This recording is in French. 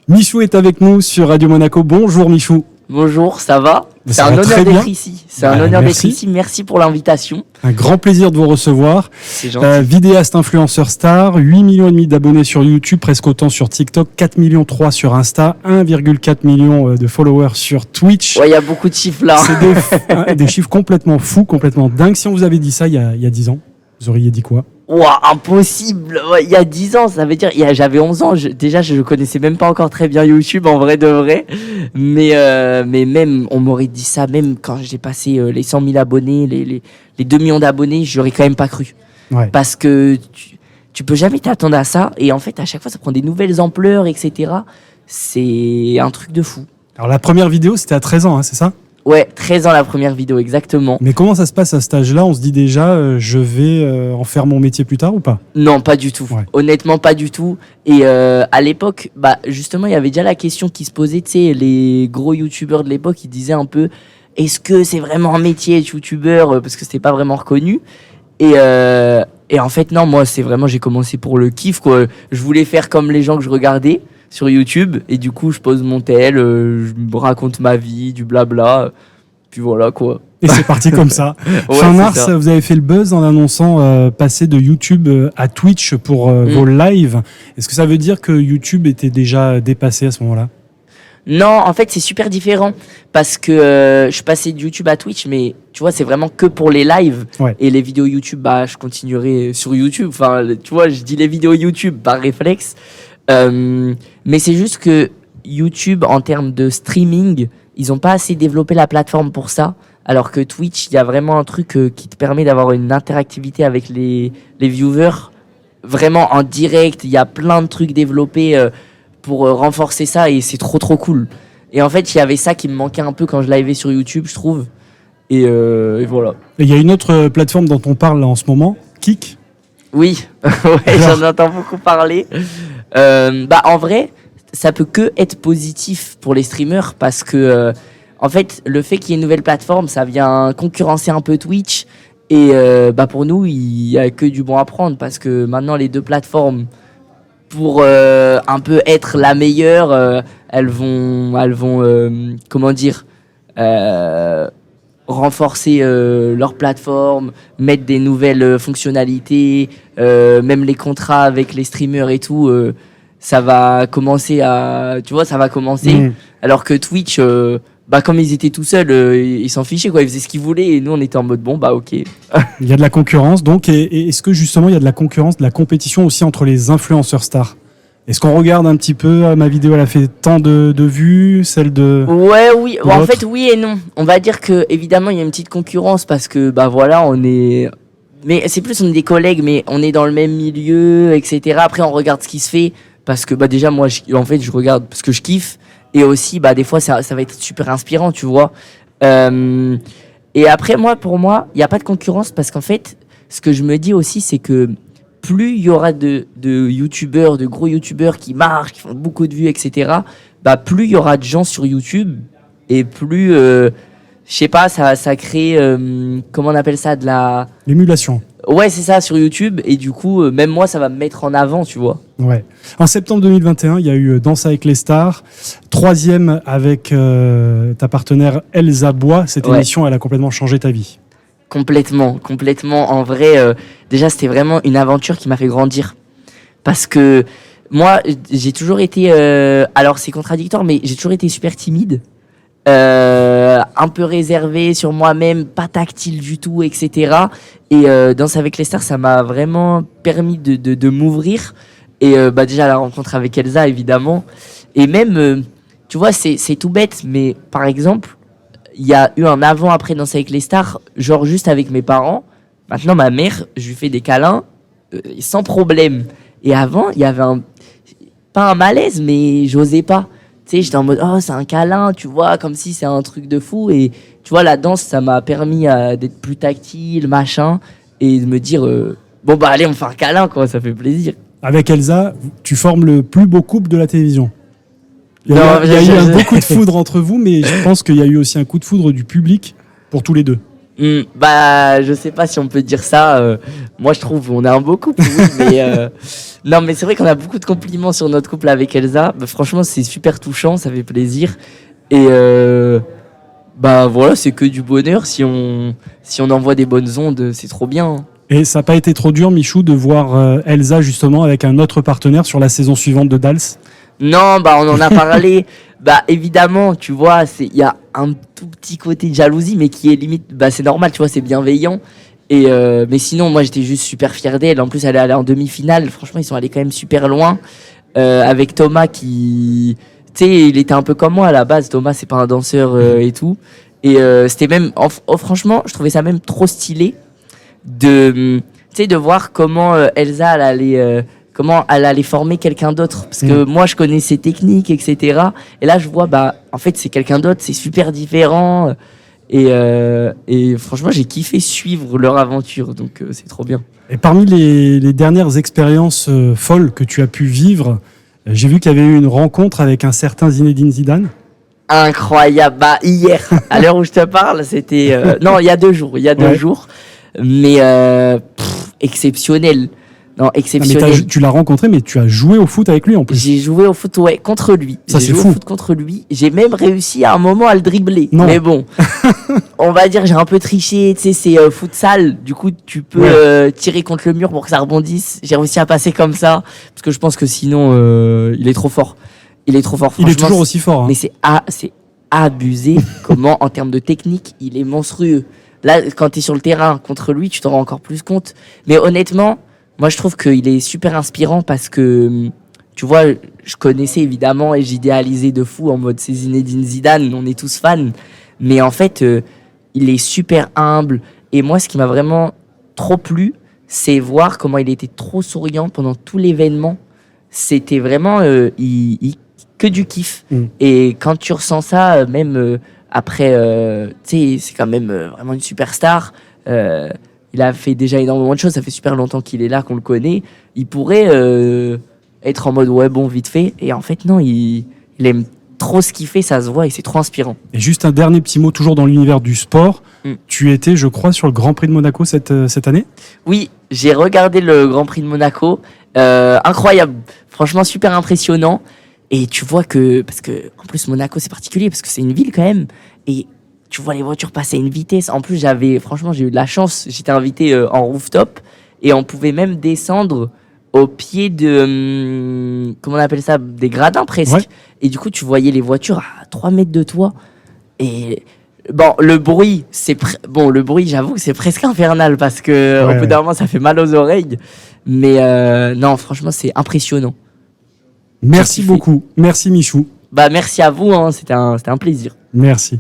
Michou est avec nous sur Radio Monaco. Bonjour Michou. Bonjour, ça va? C'est un honneur d'être ici. C'est un honneur d'être ici. Merci pour l'invitation. Un grand plaisir de vous recevoir. C'est gentil. Vidéaste influenceur star, 8,5 millions d'abonnés sur YouTube, presque autant sur TikTok, 4,3 millions sur Insta, 1,4 million de followers sur Twitch. Ouais, il y a beaucoup de chiffres là. C'est des chiffres complètement fous, complètement dingues. Si on vous avait dit ça il y a 10 ans, vous auriez dit quoi? Ouah, impossible. Ouais, il y a 10 ans, ça veut dire, j'avais 11 ans. Déjà, je connaissais même pas encore très bien YouTube, en vrai de vrai. Mais même, on m'aurait dit ça, même quand j'ai passé les 100 000 abonnés, les 2 millions d'abonnés, j'aurais quand même pas cru. Ouais. Parce que tu peux jamais t'attendre à ça. Et en fait, à chaque fois, ça prend des nouvelles ampleurs, etc. C'est un truc de fou. Alors la première vidéo, c'était à 13 ans, hein, c'est ça? Ouais, 13 ans la première vidéo, exactement. Mais comment ça se passe à cet âge-là? On se dit déjà, je vais en faire mon métier plus tard ou pas? Non, pas du tout. Ouais. Honnêtement, pas du tout. Et à l'époque, justement, il y avait déjà la question qui se posait, tu sais, les gros youtubeurs de l'époque, ils disaient un peu, est-ce que c'est vraiment un métier être youtubeur? Parce que c'était pas vraiment reconnu. Et en fait, non, moi, j'ai commencé pour le kiff, quoi. Je voulais faire comme les gens que je regardais sur YouTube, et du coup je pose mon tel, je me raconte ma vie, du blabla, puis voilà quoi. Et c'est parti comme ça. Ouais, fin mars, ça. vous avez fait le buzz en annonçant passer de YouTube à Twitch pour vos lives. Est-ce que ça veut dire que YouTube était déjà dépassé à ce moment-là? Non, en fait c'est super différent, parce que je passais de YouTube à Twitch, mais tu vois c'est vraiment que pour les lives. Ouais. Et les vidéos YouTube, je continuerai sur YouTube, enfin tu vois, je dis les vidéos YouTube par réflexe. Mais c'est juste que YouTube, en termes de streaming, ils n'ont pas assez développé la plateforme pour ça. Alors que Twitch, il y a vraiment un truc qui te permet d'avoir une interactivité avec les viewers. Vraiment en direct, il y a plein de trucs développés pour renforcer ça et c'est trop cool. Et en fait, il y avait ça qui me manquait un peu quand je livais sur YouTube, je trouve. Et voilà. Et il y a une autre plateforme dont on parle en ce moment, Kick. Oui, ouais, j'en entends beaucoup parler. En vrai, ça peut que être positif pour les streamers parce que, en fait, le fait qu'il y ait une nouvelle plateforme, ça vient concurrencer un peu Twitch. Et pour nous, il y a que du bon à prendre parce que maintenant, les deux plateformes, pour un peu être la meilleure, elles vont comment dire, renforcer leur plateforme, mettre des nouvelles fonctionnalités, même les contrats avec les streamers et tout, ça va commencer alors que Twitch comme ils étaient tout seuls, ils s'en fichaient quoi, ils faisaient ce qu'ils voulaient et nous on était en mode ok. Il y a de la concurrence donc, et est-ce que justement il y a de la concurrence, de la compétition aussi entre les influenceurs stars? Est-ce qu'on regarde un petit peu, ma vidéo elle a fait tant de vues, celle de... Ouais, oui, en fait oui et non. On va dire que évidemment il y a une petite concurrence parce que on est... Mais c'est plus on est des collègues, mais on est dans le même milieu, etc. Après on regarde ce qui se fait parce que déjà moi je regarde parce que je kiffe et aussi des fois ça va être super inspirant, tu vois. Et après pour moi il n'y a pas de concurrence parce qu'en fait ce que je me dis aussi c'est que plus il y aura de youtubeurs, de gros youtubeurs qui marchent, qui font beaucoup de vues, etc., plus il y aura de gens sur YouTube et plus, je sais pas, ça crée, comment on appelle ça, de la... L'émulation. Ouais, c'est ça, sur YouTube. Et du coup, même moi, ça va me mettre en avant, tu vois. Ouais. En septembre 2021, il y a eu Danse avec les stars. 3e avec ta partenaire Elsa Bois. Cette émission, elle a complètement changé ta vie. Complètement. En vrai, déjà, c'était vraiment une aventure qui m'a fait grandir. Parce que moi, j'ai toujours été... alors, c'est contradictoire, mais j'ai toujours été super timide. Un peu réservé sur moi-même, pas tactile du tout, etc. Et Danse avec les stars, ça m'a vraiment permis de m'ouvrir. Et déjà, la rencontre avec Elsa, évidemment. Et même, tu vois, c'est tout bête, mais par exemple... Il y a eu un avant-après Danse avec les stars, genre juste avec mes parents. Maintenant, ma mère, je lui fais des câlins sans problème. Et avant, il y avait pas un malaise, mais j'osais pas. Tu sais, j'étais en mode, c'est un câlin, tu vois, comme si c'est un truc de fou. Et tu vois, la danse, ça m'a permis d'être plus tactile, machin, et de me dire, allez, on fait un câlin, quoi, ça fait plaisir. Avec Elsa, tu formes le plus beau couple de la télévision. Il y a eu un beau coup de foudre entre vous, mais je pense qu'il y a eu aussi un coup de foudre du public pour tous les deux. Bah, je sais pas si on peut dire ça. Moi, je trouve on a un beau couple, oui, mais non, mais c'est vrai qu'on a beaucoup de compliments sur notre couple avec Elsa. Bah, franchement, c'est super touchant, ça fait plaisir. Et bah voilà, c'est que du bonheur. Si on envoie des bonnes ondes, c'est trop bien, hein. Et ça n'a pas été trop dur, Michou, de voir Elsa justement avec un autre partenaire sur la saison suivante de Dals? Non, bah on en a parlé. Bah évidemment, tu vois, il y a un tout petit côté de jalousie, mais qui est limite, bah c'est normal, tu vois, c'est bienveillant. Et mais sinon, moi j'étais juste super fier d'elle. En plus, elle est allée en demi-finale. Franchement, ils sont allés quand même super loin. Avec Thomas qui, tu sais, il était un peu comme moi à la base. Thomas, c'est pas un danseur et tout. Et c'était même, franchement, je trouvais ça même trop stylé de, tu sais, de voir comment Elsa comment elle allait former quelqu'un d'autre, parce que moi je connais ses techniques, etc. Et là je vois, bah en fait c'est quelqu'un d'autre, c'est super différent. Et franchement j'ai kiffé suivre leur aventure, donc c'est trop bien. Et parmi les dernières expériences folles que tu as pu vivre, j'ai vu qu'il y avait eu une rencontre avec un certain Zinedine Zidane. Incroyable. Bah hier, à l'heure où je te parle, c'était non, il y a 2 jours, mais exceptionnel. Non, exceptionnel. Mais tu l'as rencontré, mais tu as joué au foot avec lui en plus. J'ai joué au foot, ouais, contre lui. Ça, j'ai c'est joué fou. au foot contre lui. J'ai même réussi à un moment à le dribbler. Non. Mais bon, on va dire j'ai un peu triché. Tu sais, c'est futsal. Du coup, tu peux tirer contre le mur pour que ça rebondisse. J'ai réussi à passer comme ça parce que je pense que sinon, il est trop fort. Il est trop fort. Il est toujours aussi fort. Hein. Mais c'est abusé. Comment, en termes de technique, il est monstrueux. Là, quand tu es sur le terrain contre lui, tu t'en rends encore plus compte. Mais honnêtement, moi, je trouve qu'il est super inspirant parce que, tu vois, je connaissais évidemment et j'idéalisais de fou en mode c'est Zinedine Zidane, on est tous fans. Mais en fait, il est super humble. Et moi, ce qui m'a vraiment trop plu, c'est voir comment il était trop souriant pendant tout l'événement. C'était vraiment que du kiff. Et quand tu ressens ça, même après, tu sais, c'est quand même vraiment une superstar. Il a fait déjà énormément de choses, ça fait super longtemps qu'il est là, qu'on le connaît. Il pourrait être en mode ouais bon vite fait, et en fait non, il aime trop ce qu'il fait, ça se voit et c'est trop inspirant. Et juste un dernier petit mot, toujours dans l'univers du sport. Tu étais, je crois, sur le Grand Prix de Monaco cette année? Oui, j'ai regardé le Grand Prix de Monaco, incroyable, franchement super impressionnant. Et tu vois que, parce que en plus Monaco c'est particulier, parce que c'est une ville quand même, et tu vois les voitures passer à une vitesse. En plus, j'ai eu de la chance. J'étais invité en rooftop et on pouvait même descendre au pied de, comment on appelle ça, des gradins presque. Ouais. Et du coup, tu voyais les voitures à 3 mètres de toi. Et bon, le bruit, j'avoue que c'est presque infernal parce que au bout d'un moment, ça fait mal aux oreilles. Mais non, franchement, c'est impressionnant. Merci beaucoup. Merci Michou. Bah, merci à vous. Hein. C'était un plaisir. Merci.